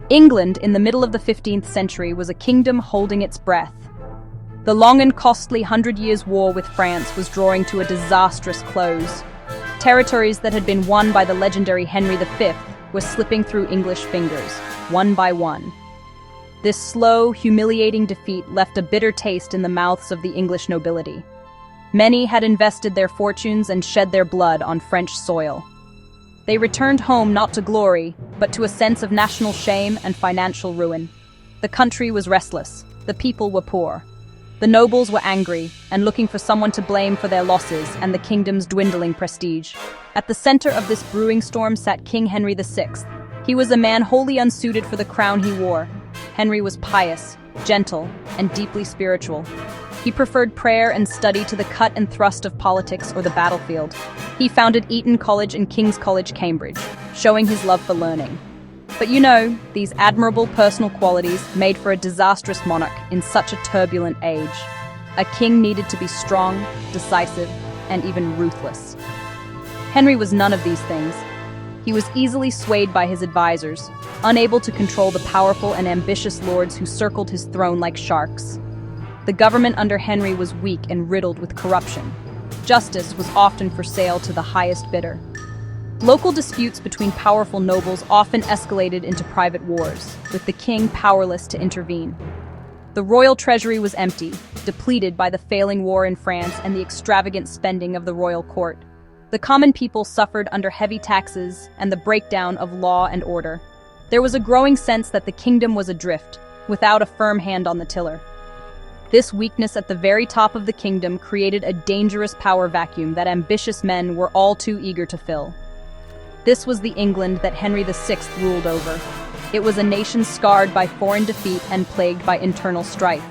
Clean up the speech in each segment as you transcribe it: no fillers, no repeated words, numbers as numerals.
England, in the middle of the 15th century, was a kingdom holding its breath. The long and costly Hundred Years' War with France was drawing to a disastrous close. Territories that had been won by the legendary Henry V were slipping through English fingers, one by one. This slow, humiliating defeat left a bitter taste in the mouths of the English nobility. Many had invested their fortunes and shed their blood on French soil. They returned home not to glory, but to a sense of national shame and financial ruin. The country was restless, the people were poor. The nobles were angry and looking for someone to blame for their losses and the kingdom's dwindling prestige. At the center of this brewing storm sat King Henry VI. He was a man wholly unsuited for the crown he wore. Henry was pious, gentle, and deeply spiritual. He preferred prayer and study to the cut and thrust of politics or the battlefield. He founded Eton College and King's College, Cambridge, showing his love for learning. But these admirable personal qualities made for a disastrous monarch in such a turbulent age. A king needed to be strong, decisive, and even ruthless. Henry was none of these things. He was easily swayed by his advisors, unable to control the powerful and ambitious lords who circled his throne like sharks. The government under Henry was weak and riddled with corruption. Justice was often for sale to the highest bidder. Local disputes between powerful nobles often escalated into private wars, with the king powerless to intervene. The royal treasury was empty, depleted by the failing war in France and the extravagant spending of the royal court. The common people suffered under heavy taxes and the breakdown of law and order. There was a growing sense that the kingdom was adrift, without a firm hand on the tiller. This weakness at the very top of the kingdom created a dangerous power vacuum that ambitious men were all too eager to fill. This was the England that Henry VI ruled over. It was a nation scarred by foreign defeat and plagued by internal strife.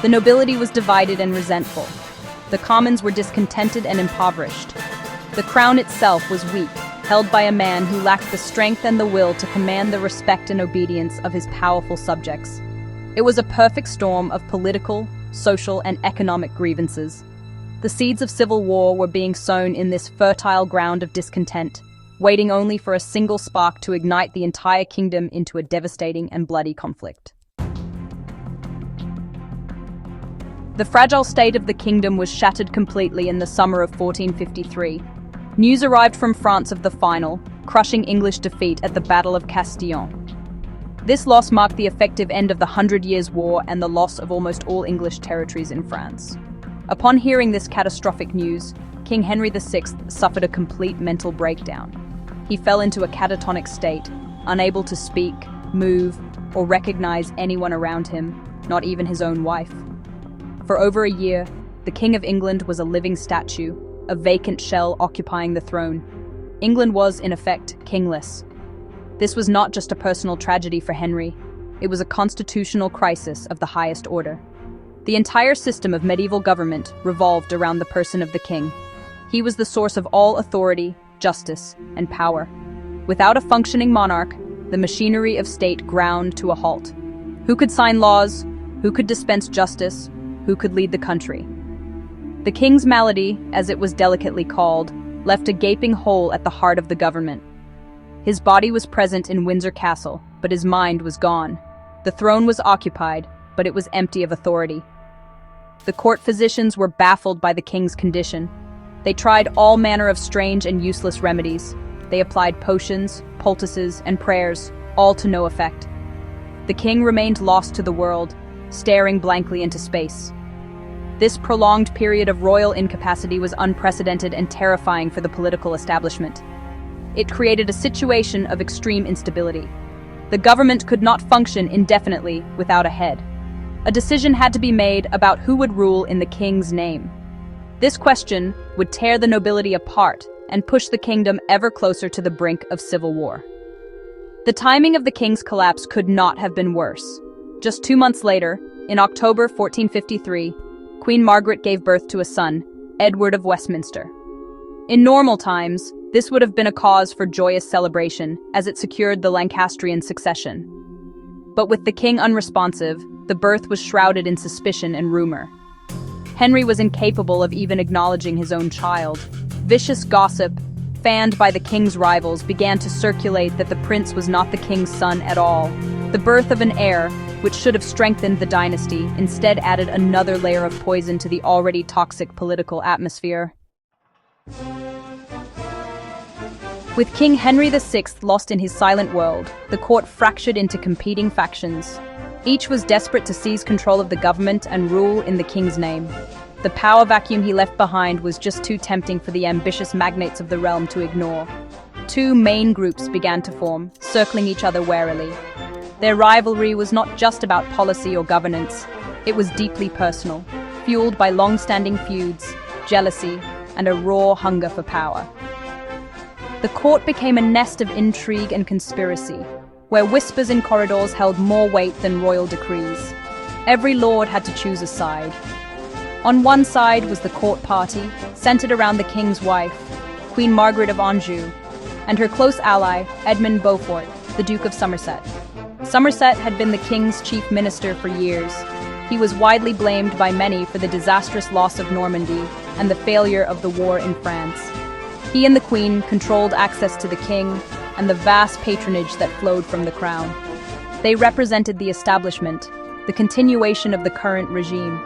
The nobility was divided and resentful. The commons were discontented and impoverished. The crown itself was weak, held by a man who lacked the strength and the will to command the respect and obedience of his powerful subjects. It was a perfect storm of political, social, and economic grievances. The seeds of civil war were being sown in this fertile ground of discontent, waiting only for a single spark to ignite the entire kingdom into a devastating and bloody conflict. The fragile state of the kingdom was shattered completely in the summer of 1453. News arrived from France of the final, crushing English defeat at the Battle of Castillon. This loss marked the effective end of the Hundred Years' War and the loss of almost all English territories in France. Upon hearing this catastrophic news, King Henry VI suffered a complete mental breakdown. He fell into a catatonic state, unable to speak, move, or recognize anyone around him, not even his own wife. For over a year, the King of England was a living statue, a vacant shell occupying the throne. England was, in effect, kingless. This was not just a personal tragedy for Henry, it was a constitutional crisis of the highest order. The entire system of medieval government revolved around the person of the king. He was the source of all authority, justice, and power. Without a functioning monarch, the machinery of state ground to a halt. Who could sign laws? Who could dispense justice? Who could lead the country? The king's malady, as it was delicately called, left a gaping hole at the heart of the government. His body was present in Windsor Castle, but his mind was gone. The throne was occupied, but it was empty of authority. The court physicians were baffled by the king's condition. They tried all manner of strange and useless remedies. They applied potions, poultices, and prayers, all to no effect. The king remained lost to the world, staring blankly into space. This prolonged period of royal incapacity was unprecedented and terrifying for the political establishment. It created a situation of extreme instability. The government could not function indefinitely without a head. A decision had to be made about who would rule in the king's name. This question would tear the nobility apart and push the kingdom ever closer to the brink of civil war. The timing of the king's collapse could not have been worse. Just 2 months later, in October 1453, Queen Margaret gave birth to a son, Edward of Westminster. In normal times, this would have been a cause for joyous celebration, as it secured the Lancastrian succession. But with the king unresponsive, the birth was shrouded in suspicion and rumor. Henry was incapable of even acknowledging his own child. Vicious gossip, fanned by the king's rivals, began to circulate that the prince was not the king's son at all. The birth of an heir, which should have strengthened the dynasty, instead added another layer of poison to the already toxic political atmosphere. With King Henry VI lost in his silent world, the court fractured into competing factions. Each was desperate to seize control of the government and rule in the king's name. The power vacuum he left behind was just too tempting for the ambitious magnates of the realm to ignore. Two main groups began to form, circling each other warily. Their rivalry was not just about policy or governance. It was deeply personal, fueled by long-standing feuds, jealousy, and a raw hunger for power. The court became a nest of intrigue and conspiracy, where whispers in corridors held more weight than royal decrees. Every lord had to choose a side. On one side was the court party, centered around the king's wife, Queen Margaret of Anjou, and her close ally, Edmund Beaufort, the Duke of Somerset. Somerset had been the king's chief minister for years. He was widely blamed by many for the disastrous loss of Normandy and the failure of the war in France. He and the Queen controlled access to the king and the vast patronage that flowed from the crown. They represented the establishment, the continuation of the current regime.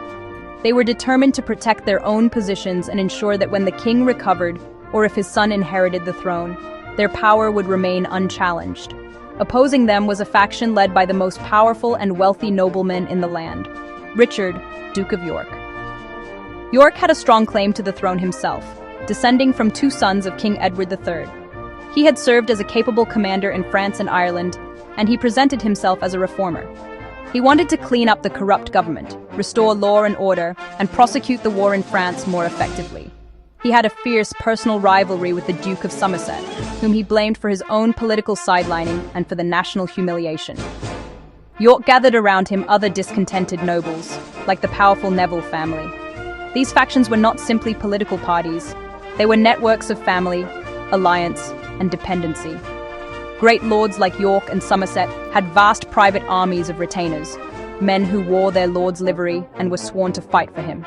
They were determined to protect their own positions and ensure that when the king recovered, or if his son inherited the throne, their power would remain unchallenged. Opposing them was a faction led by the most powerful and wealthy nobleman in the land, Richard, Duke of York. York had a strong claim to the throne himself, descending from two sons of King Edward III. He had served as a capable commander in France and Ireland, and he presented himself as a reformer. He wanted to clean up the corrupt government, restore law and order, and prosecute the war in France more effectively. He had a fierce personal rivalry with the Duke of Somerset, whom he blamed for his own political sidelining and for the national humiliation. York gathered around him other discontented nobles, like the powerful Neville family. These factions were not simply political parties. They were networks of family, alliance, and dependency. Great lords like York and Somerset had vast private armies of retainers, men who wore their lord's livery and were sworn to fight for him.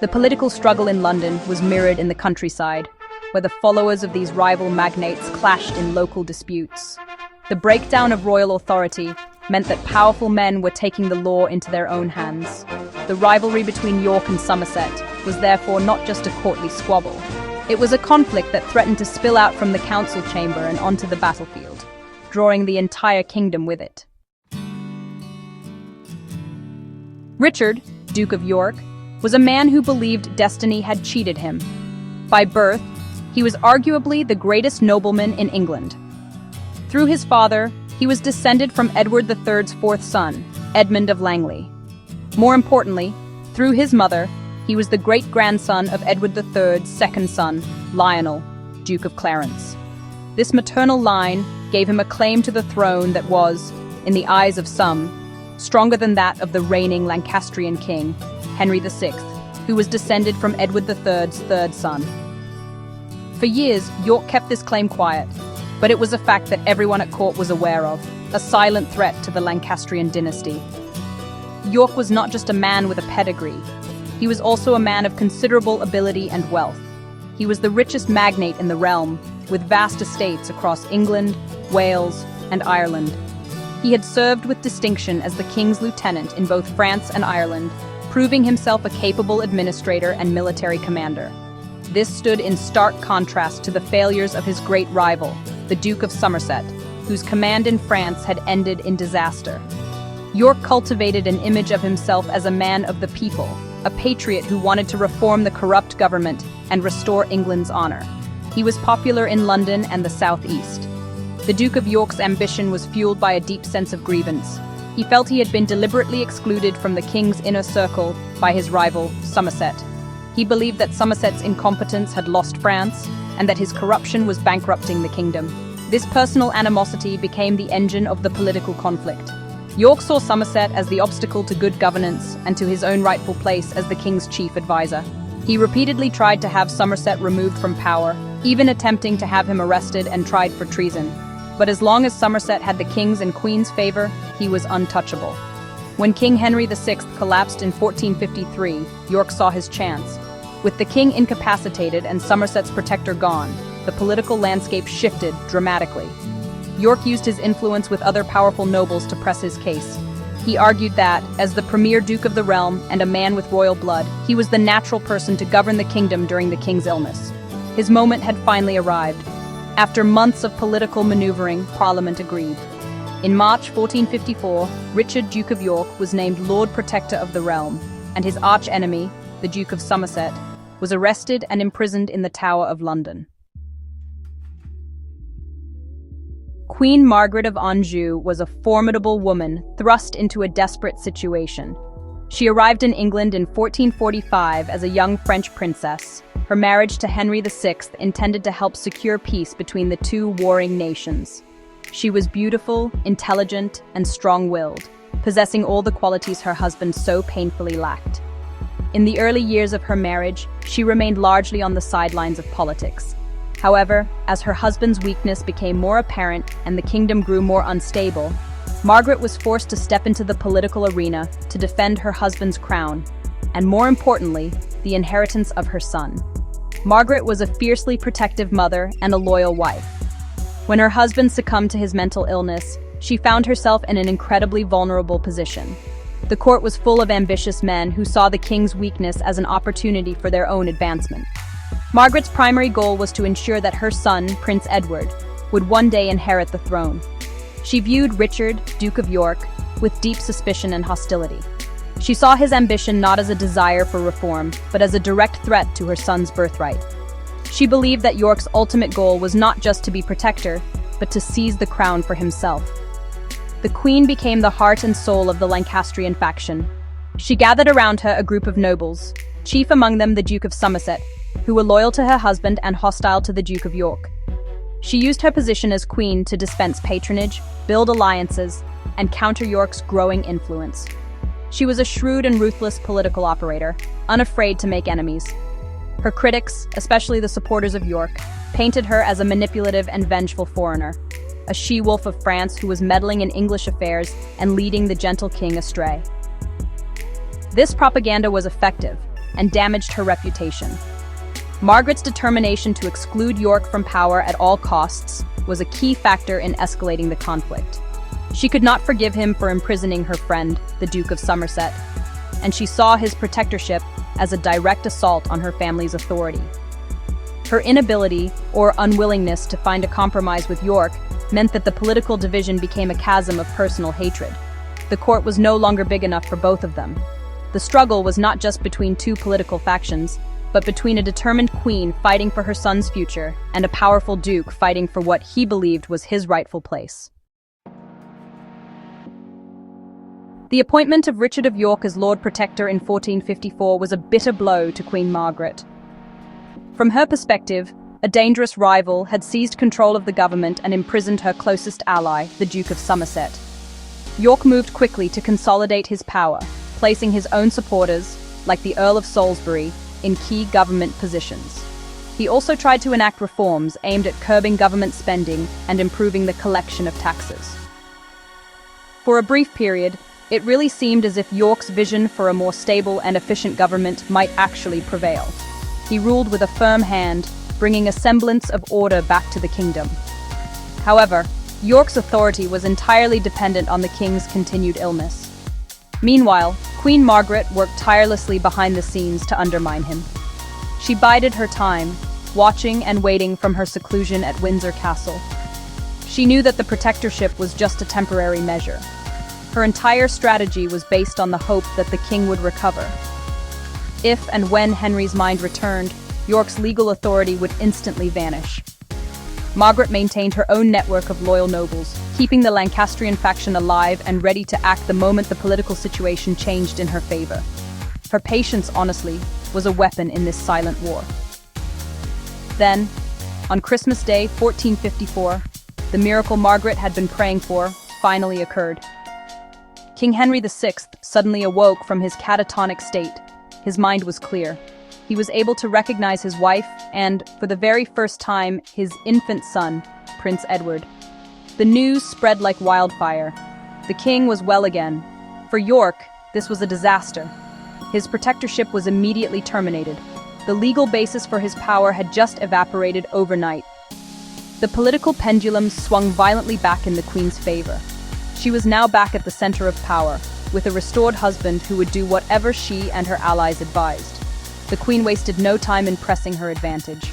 The political struggle in London was mirrored in the countryside, where the followers of these rival magnates clashed in local disputes. The breakdown of royal authority meant that powerful men were taking the law into their own hands. The rivalry between York and Somerset was therefore not just a courtly squabble. It was a conflict that threatened to spill out from the council chamber and onto the battlefield, drawing the entire kingdom with it. Richard, Duke of York, was a man who believed destiny had cheated him. By birth, he was arguably the greatest nobleman in England. Through his father, he was descended from Edward III's fourth son, Edmund of Langley. More importantly, through his mother, he was the great-grandson of Edward III's second son, Lionel, Duke of Clarence. This maternal line gave him a claim to the throne that was, in the eyes of some, stronger than that of the reigning Lancastrian king, Henry VI, who was descended from Edward III's third son. For years, York kept this claim quiet, but it was a fact that everyone at court was aware of, a silent threat to the Lancastrian dynasty. York was not just a man with a pedigree. He was also a man of considerable ability and wealth. He was the richest magnate in the realm, with vast estates across England, Wales, and Ireland. He had served with distinction as the king's lieutenant in both France and Ireland, proving himself a capable administrator and military commander. This stood in stark contrast to the failures of his great rival, the Duke of Somerset, whose command in France had ended in disaster. York cultivated an image of himself as a man of the people, a patriot who wanted to reform the corrupt government and restore England's honor. He was popular in London and the southeast. The Duke of York's ambition was fueled by a deep sense of grievance. He felt he had been deliberately excluded from the king's inner circle by his rival, Somerset. He believed that Somerset's incompetence had lost France and that his corruption was bankrupting the kingdom. This personal animosity became the engine of the political conflict. York saw Somerset as the obstacle to good governance and to his own rightful place as the king's chief advisor. He repeatedly tried to have Somerset removed from power, even attempting to have him arrested and tried for treason. But as long as Somerset had the king's and queen's favor, he was untouchable. When King Henry VI collapsed in 1453, York saw his chance. With the king incapacitated and Somerset's protector gone, the political landscape shifted dramatically. York used his influence with other powerful nobles to press his case. He argued that, as the premier duke of the realm and a man with royal blood, he was the natural person to govern the kingdom during the king's illness. His moment had finally arrived. After months of political maneuvering, Parliament agreed. In March 1454, Richard, Duke of York, was named Lord Protector of the realm, and his arch-enemy, the Duke of Somerset, was arrested and imprisoned in the Tower of London. Queen Margaret of Anjou was a formidable woman thrust into a desperate situation. She arrived in England in 1445 as a young French princess. Her marriage to Henry VI intended to help secure peace between the two warring nations. She was beautiful, intelligent, and strong-willed, possessing all the qualities her husband so painfully lacked. In the early years of her marriage, she remained largely on the sidelines of politics. However, as her husband's weakness became more apparent and the kingdom grew more unstable, Margaret was forced to step into the political arena to defend her husband's crown, and more importantly, the inheritance of her son. Margaret was a fiercely protective mother and a loyal wife. When her husband succumbed to his mental illness, she found herself in an incredibly vulnerable position. The court was full of ambitious men who saw the king's weakness as an opportunity for their own advancement. Margaret's primary goal was to ensure that her son, Prince Edward, would one day inherit the throne. She viewed Richard, Duke of York, with deep suspicion and hostility. She saw his ambition not as a desire for reform, but as a direct threat to her son's birthright. She believed that York's ultimate goal was not just to be protector, but to seize the crown for himself. The Queen became the heart and soul of the Lancastrian faction. She gathered around her a group of nobles, chief among them the Duke of Somerset, who were loyal to her husband and hostile to the Duke of York. She used her position as queen to dispense patronage, build alliances, and counter York's growing influence. She was a shrewd and ruthless political operator, unafraid to make enemies. Her critics, especially the supporters of York, painted her as a manipulative and vengeful foreigner, a she-wolf of France who was meddling in English affairs and leading the gentle king astray. This propaganda was effective and damaged her reputation. Margaret's determination to exclude York from power at all costs was a key factor in escalating the conflict. She could not forgive him for imprisoning her friend, the Duke of Somerset, and she saw his protectorship as a direct assault on her family's authority. Her inability or unwillingness to find a compromise with York meant that the political division became a chasm of personal hatred. The court was no longer big enough for both of them. The struggle was not just between two political factions, but between a determined queen fighting for her son's future and a powerful duke fighting for what he believed was his rightful place. The appointment of Richard of York as Lord Protector in 1454 was a bitter blow to Queen Margaret. From her perspective, a dangerous rival had seized control of the government and imprisoned her closest ally, the Duke of Somerset. York moved quickly to consolidate his power, placing his own supporters, like the Earl of Salisbury, in key government positions. He also tried to enact reforms aimed at curbing government spending and improving the collection of taxes. For a brief period, it really seemed as if York's vision for a more stable and efficient government might actually prevail. He ruled with a firm hand, bringing a semblance of order back to the kingdom. However, York's authority was entirely dependent on the king's continued illness. Meanwhile, Queen Margaret worked tirelessly behind the scenes to undermine him. She bided her time, watching and waiting from her seclusion at Windsor Castle. She knew that the protectorship was just a temporary measure. Her entire strategy was based on the hope that the king would recover. If and when Henry's mind returned, York's legal authority would instantly vanish. Margaret maintained her own network of loyal nobles, keeping the Lancastrian faction alive and ready to act the moment the political situation changed in her favor. Her patience, honestly, was a weapon in this silent war. Then, on Christmas Day, 1454, the miracle Margaret had been praying for finally occurred. King Henry VI suddenly awoke from his catatonic state. His mind was clear. He was able to recognize his wife and, for the very first time, his infant son, Prince Edward. The news spread like wildfire. The king was well again. For York, this was a disaster. His protectorship was immediately terminated. The legal basis for his power had just evaporated overnight, The political pendulum swung violently back in the Queen's favor. She was now back at the center of power, with a restored husband who would do whatever she and her allies advised. The Queen wasted no time in pressing her advantage.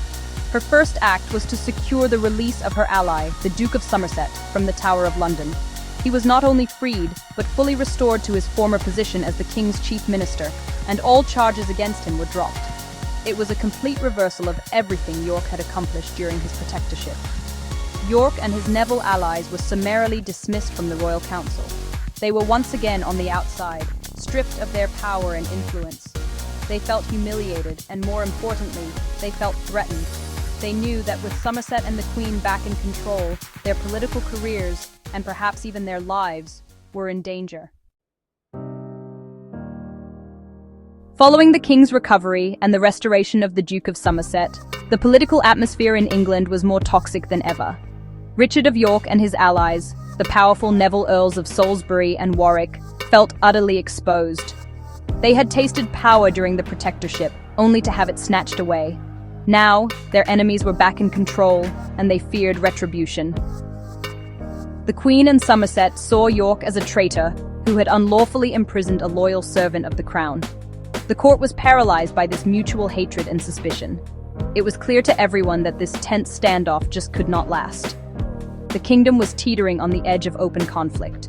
Her first act was to secure the release of her ally, the Duke of Somerset, from the Tower of London. He was not only freed, but fully restored to his former position as the King's chief minister, and all charges against him were dropped. It was a complete reversal of everything York had accomplished during his protectorship. York and his Neville allies were summarily dismissed from the Royal Council. They were once again on the outside, stripped of their power and influence. They felt humiliated, and more importantly, they felt threatened. They knew that with Somerset and the Queen back in control, their political careers, and perhaps even their lives, were in danger. Following the King's recovery and the restoration of the Duke of Somerset, the political atmosphere in England was more toxic than ever. Richard of York and his allies, the powerful Neville Earls of Salisbury and Warwick, felt utterly exposed. They had tasted power during the protectorship, only to have it snatched away. Now, their enemies were back in control, and they feared retribution. The Queen and Somerset saw York as a traitor who had unlawfully imprisoned a loyal servant of the crown. The court was paralyzed by this mutual hatred and suspicion. It was clear to everyone that this tense standoff just could not last. The kingdom was teetering on the edge of open conflict.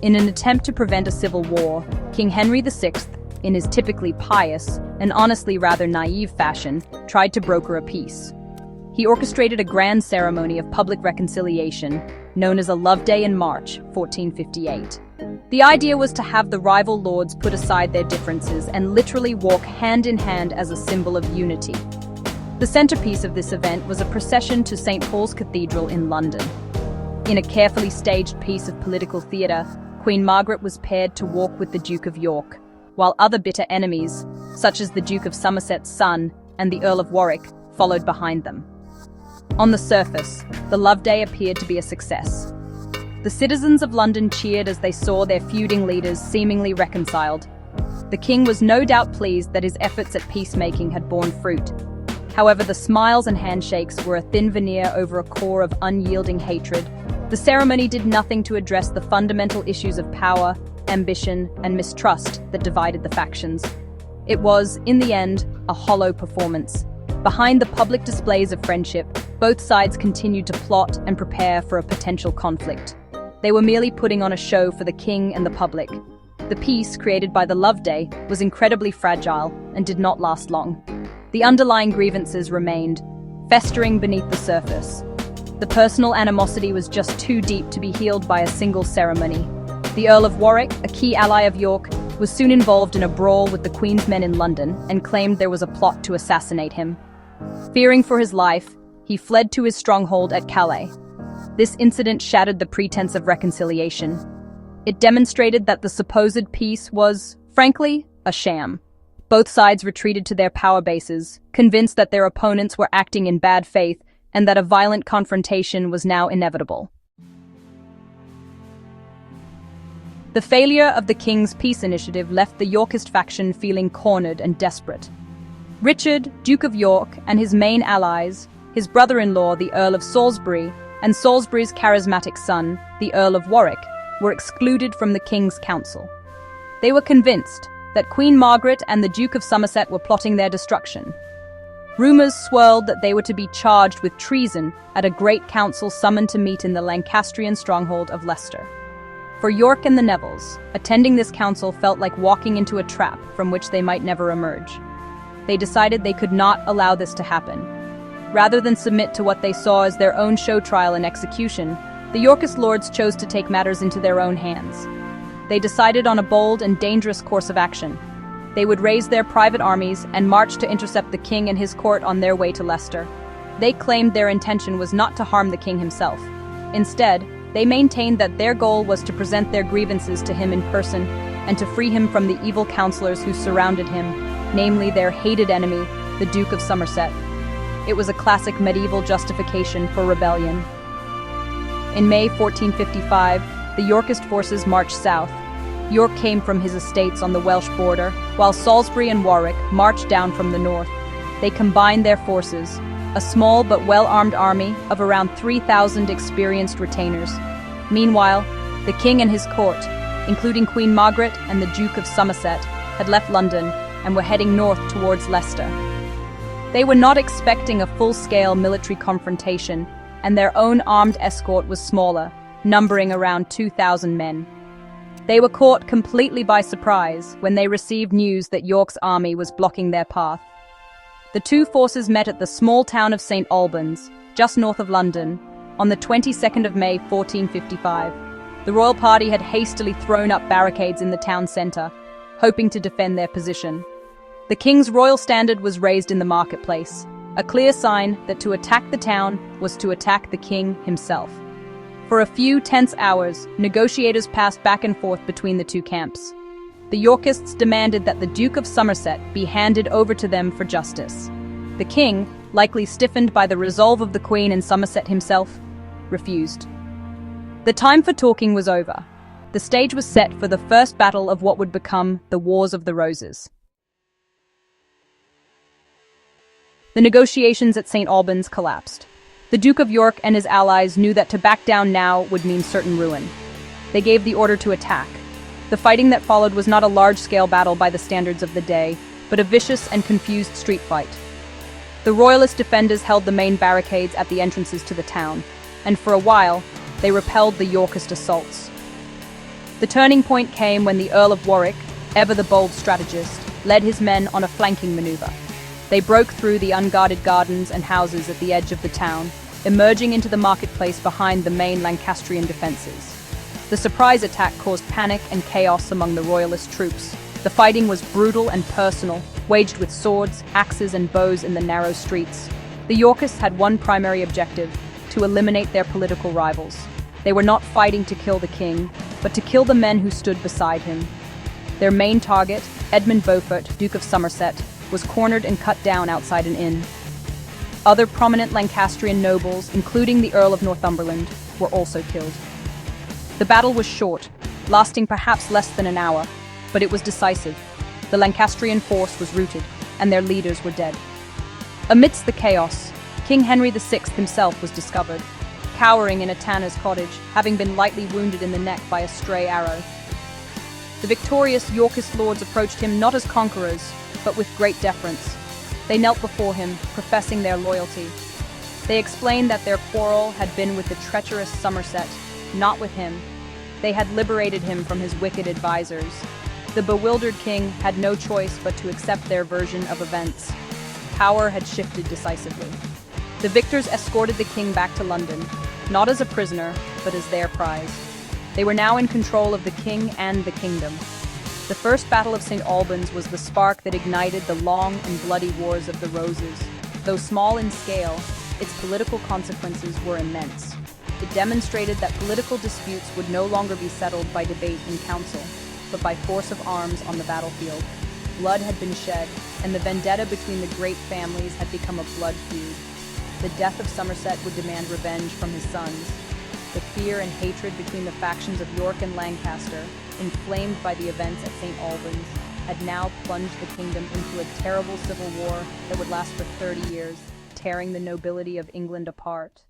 In an attempt to prevent a civil war, King Henry VI, in his typically pious and honestly rather naive fashion, tried to broker a peace. He orchestrated a grand ceremony of public reconciliation, known as a Love Day in March 1458. The idea was to have the rival lords put aside their differences and literally walk hand in hand as a symbol of unity. The centerpiece of this event was a procession to St. Paul's Cathedral in London. In a carefully staged piece of political theatre, Queen Margaret was paired to walk with the Duke of York, while other bitter enemies, such as the Duke of Somerset's son and the Earl of Warwick, followed behind them. On the surface, the Love Day appeared to be a success. The citizens of London cheered as they saw their feuding leaders seemingly reconciled. The king was no doubt pleased that his efforts at peacemaking had borne fruit. However, the smiles and handshakes were a thin veneer over a core of unyielding hatred. The ceremony did nothing to address the fundamental issues of power, ambition, and mistrust that divided the factions. It was, in the end, a hollow performance. Behind the public displays of friendship, both sides continued to plot and prepare for a potential conflict. They were merely putting on a show for the king and the public. The peace created by the Love Day was incredibly fragile and did not last long. The underlying grievances remained, festering beneath the surface. The personal animosity was just too deep to be healed by a single ceremony. The Earl of Warwick, a key ally of York, was soon involved in a brawl with the Queen's men in London and claimed there was a plot to assassinate him. Fearing for his life, he fled to his stronghold at Calais. This incident shattered the pretense of reconciliation. It demonstrated that the supposed peace was, frankly, a sham. Both sides retreated to their power bases, convinced that their opponents were acting in bad faith and that a violent confrontation was now inevitable. The failure of the King's peace initiative left the Yorkist faction feeling cornered and desperate. Richard, Duke of York, and his main allies, his brother-in-law, the Earl of Salisbury, and Salisbury's charismatic son, the Earl of Warwick, were excluded from the King's council. They were convinced that Queen Margaret and the Duke of Somerset were plotting their destruction. Rumours swirled that they were to be charged with treason at a great council summoned to meet in the Lancastrian stronghold of Leicester. For York and the Nevilles, attending this council felt like walking into a trap from which they might never emerge. They decided they could not allow this to happen. Rather than submit to what they saw as their own show trial and execution, the Yorkist lords chose to take matters into their own hands. They decided on a bold and dangerous course of action. They would raise their private armies and march to intercept the king and his court on their way to Leicester. They claimed their intention was not to harm the king himself. Instead, they maintained that their goal was to present their grievances to him in person and to free him from the evil counselors who surrounded him, namely their hated enemy, the Duke of Somerset. It was a classic medieval justification for rebellion. In May 1455, the Yorkist forces marched south. York came from his estates on the Welsh border, while Salisbury and Warwick marched down from the north. They combined their forces, a small but well-armed army of around 3,000 experienced retainers. Meanwhile, the king and his court, including Queen Margaret and the Duke of Somerset, had left London and were heading north towards Leicester. They were not expecting a full-scale military confrontation, and their own armed escort was smaller, numbering around 2,000 men. They were caught completely by surprise when they received news that York's army was blocking their path. The two forces met at the small town of St. Albans, just north of London, on the 22nd of May 1455. The royal party had hastily thrown up barricades in the town centre, hoping to defend their position. The king's royal standard was raised in the marketplace, a clear sign that to attack the town was to attack the king himself. For a few tense hours, negotiators passed back and forth between the two camps. The Yorkists demanded that the Duke of Somerset be handed over to them for justice. The king, likely stiffened by the resolve of the Queen and Somerset himself, refused. The time for talking was over. The stage was set for the first battle of what would become the Wars of the Roses. The negotiations at St. Albans collapsed. The Duke of York and his allies knew that to back down now would mean certain ruin. They gave the order to attack. The fighting that followed was not a large-scale battle by the standards of the day, but a vicious and confused street fight. The royalist defenders held the main barricades at the entrances to the town, and for a while, they repelled the Yorkist assaults. The turning point came when the Earl of Warwick, ever the bold strategist, led his men on a flanking maneuver. They broke through the unguarded gardens and houses at the edge of the town, emerging into the marketplace behind the main Lancastrian defenses. The surprise attack caused panic and chaos among the royalist troops. The fighting was brutal and personal, waged with swords, axes, and bows in the narrow streets. The Yorkists had one primary objective: to eliminate their political rivals. They were not fighting to kill the king, but to kill the men who stood beside him. Their main target, Edmund Beaufort, Duke of Somerset, was cornered and cut down outside an inn. Other prominent Lancastrian nobles, including the Earl of Northumberland, were also killed. The battle was short, lasting perhaps less than an hour, but it was decisive. The Lancastrian force was routed, and their leaders were dead. Amidst the chaos, King Henry VI himself was discovered, cowering in a tanner's cottage, having been lightly wounded in the neck by a stray arrow. The victorious Yorkist lords approached him not as conquerors, but with great deference. They knelt before him, professing their loyalty. They explained that their quarrel had been with the treacherous Somerset, not with him. They had liberated him from his wicked advisors. The bewildered king had no choice but to accept their version of events. Power had shifted decisively. The victors escorted the king back to London, not as a prisoner, but as their prize. They were now in control of the king and the kingdom. The First Battle of St. Albans was the spark that ignited the long and bloody Wars of the Roses. Though small in scale, its political consequences were immense. It demonstrated that political disputes would no longer be settled by debate in council, but by force of arms on the battlefield. Blood had been shed, and the vendetta between the great families had become a blood feud. The death of Somerset would demand revenge from his sons. The fear and hatred between the factions of York and Lancaster, inflamed by the events at St. Albans, had now plunged the kingdom into a terrible civil war that would last for 30 years, tearing the nobility of England apart.